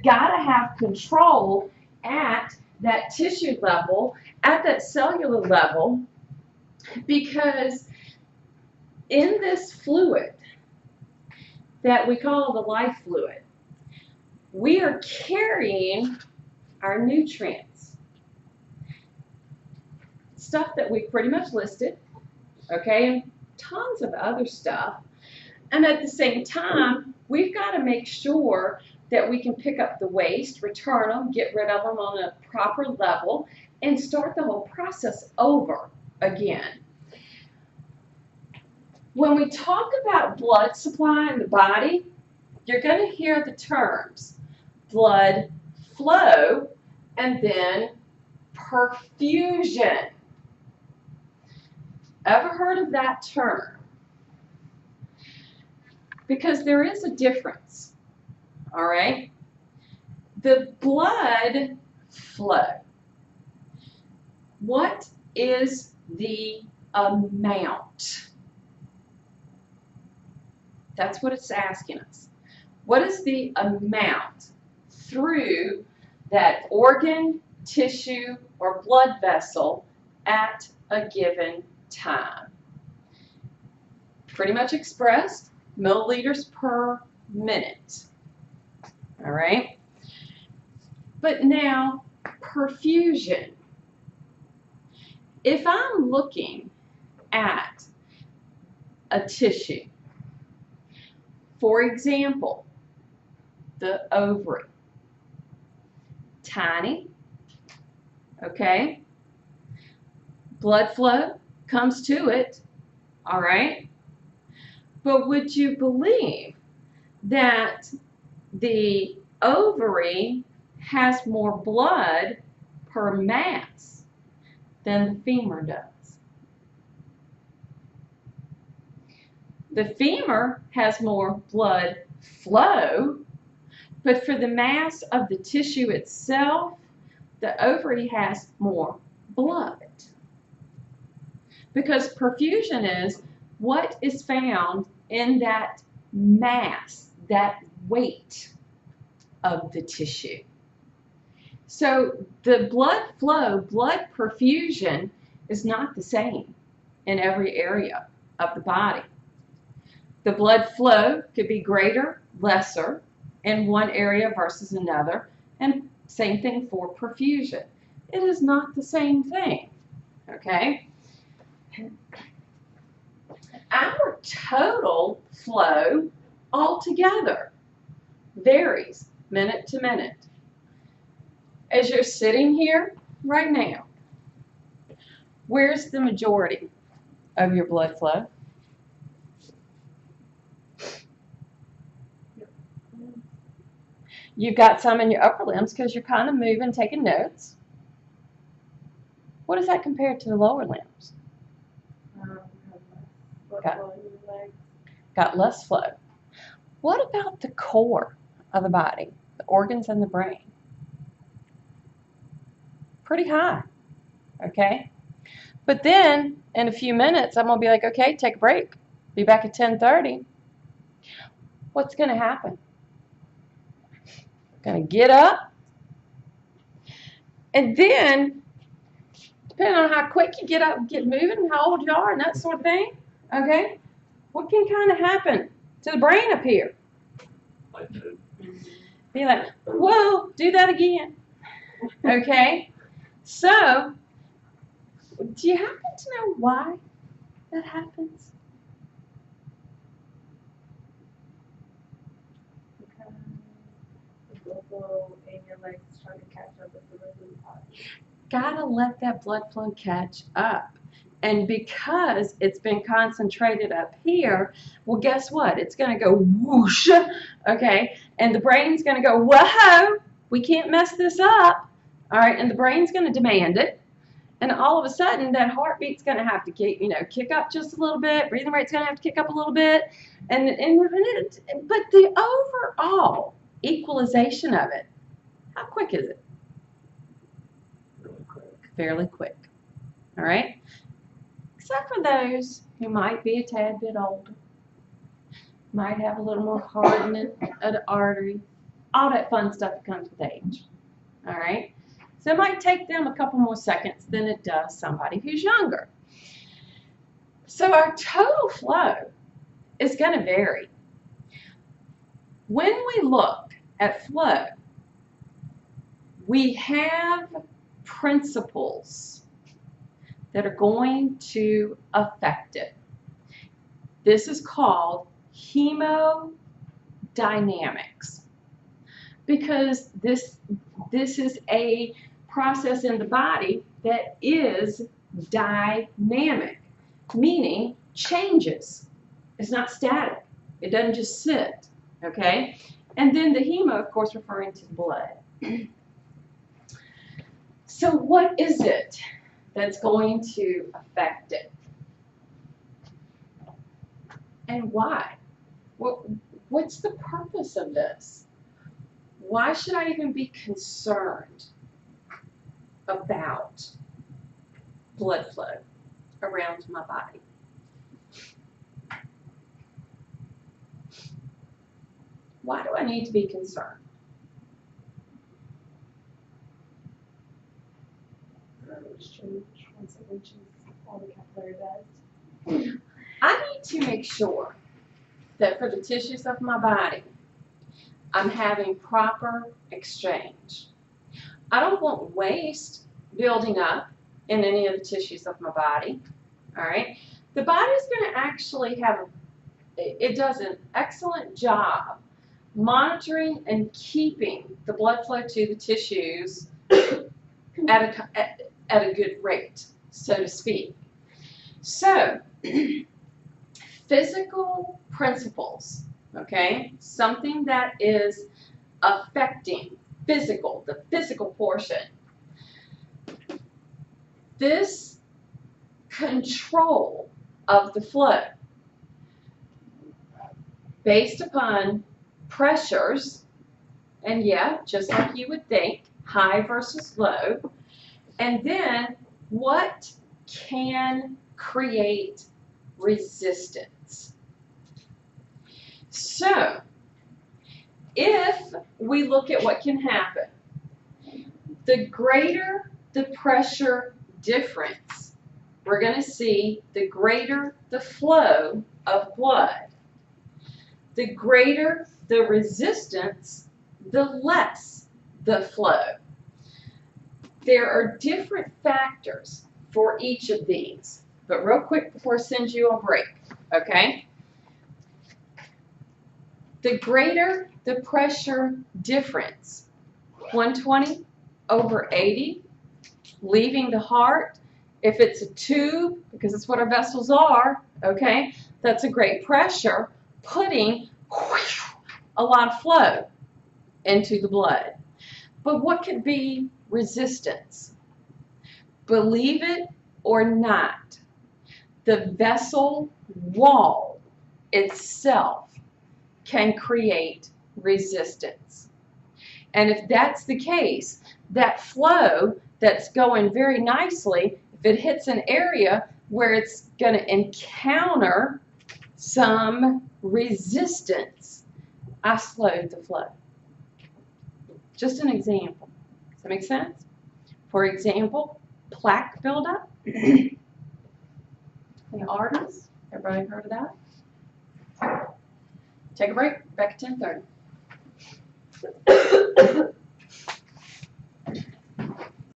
got to have control at that tissue level, at that cellular level, because in this fluid that we call the life fluid, we are carrying our nutrients, stuff that we pretty much listed, okay, and tons of other stuff. And at the same time, we've got to make sure that we can pick up the waste, return them, get rid of them on a proper level, and start the whole process over again. When we talk about blood supply in the body, you're going to hear the terms blood flow and then perfusion. Ever heard of that term? Because there is a difference, all right? The blood flow. What is the amount? That's what it's asking us. What is the amount through that organ, tissue, or blood vessel at a given time? Pretty much expressed milliliters per minute. All right? But now, perfusion. If I'm looking at a tissue, for example, the ovary, tiny, okay? Blood flow comes to it, all right? But would you believe that the ovary has more blood per mass than the femur does? The femur has more blood flow, but for the mass of the tissue itself, the ovary has more blood. Because perfusion is what is found in that mass, that weight of the tissue. So the blood flow, blood perfusion is not the same in every area of the body. The blood flow could be greater, lesser in one area versus another, and same thing for perfusion. It is not the same thing, okay? Our total flow altogether varies minute to minute. As you're sitting here right now, where's the majority of your blood flow? You've got some in your upper limbs because you're kind of moving, taking notes. What does that compare to the lower limbs? Got less flow. What about the core of the body, the organs and the brain? Pretty high, okay? But then, in a few minutes, I'm going to be like, okay, take a break. Be back at 10:30. What's going to happen? Going to get up, and then, depending on how quick you get up and get moving, and how old you are, and that sort of thing, okay, what can kind of happen to the brain up here? Be like, whoa, do that again, okay? So, do you happen to know why that happens? In your legs trying to catch up with the rest of the body. Gotta let that blood flow catch up. And because it's been concentrated up here, well, guess what? It's going to go whoosh, okay? And the brain's going to go, whoa, we can't mess this up, all right? And the brain's going to demand it. And all of a sudden, that heartbeat's going to have to kick up just a little bit. Breathing rate's going to have to kick up a little bit. But the overall equalization of it, how quick is it? Really quick. Fairly quick. All right? Except for those who might be a tad bit older, might have a little more hardening of the artery. all that fun stuff that comes with age. All right? So it might take them a couple more seconds than it does somebody who's younger. So our total flow is going to vary. When we look at flow, we have principles that are going to affect it. This is called hemodynamics, because this is a process in the body that is dynamic, meaning changes. It's not static. It doesn't just sit, okay? And then the hemo, of course, referring to the blood. So what is it that's going to affect it? And why? What's the purpose of this? Why should I even be concerned about blood flow around my body? Why do I need to be concerned? Once it reaches all the capillary beds. I need to make sure that for the tissues of my body, I'm having proper exchange. I don't want waste building up in any of the tissues of my body. All right? The body is going to actually it does an excellent job monitoring and keeping the blood flow to the tissues at a good rate, so to speak. So, physical principles, okay, something that is affecting the physical portion. This control of the flow based upon pressures, and yeah, just like you would think, high versus low, and then what can create resistance. So, if we look at what can happen, the greater the pressure difference, we're going to see the greater the flow of blood. The greater the resistance, the less the flow. There are different factors for each of these, but real quick before I send you a break, okay? The greater the pressure difference, 120 over 80, leaving the heart. If it's a tube, because that's what our vessels are, okay, that's a great pressure, putting a lot of flow into the blood. But what could be resistance? Believe it or not, the vessel wall itself can create resistance. And if that's the case, that flow that's going very nicely, if it hits an area where it's going to encounter some resistance, I slowed the flow. Just an example. Does that make sense? For example, plaque buildup in the arteries. Everybody heard of that? Take a break. Back at 10:30.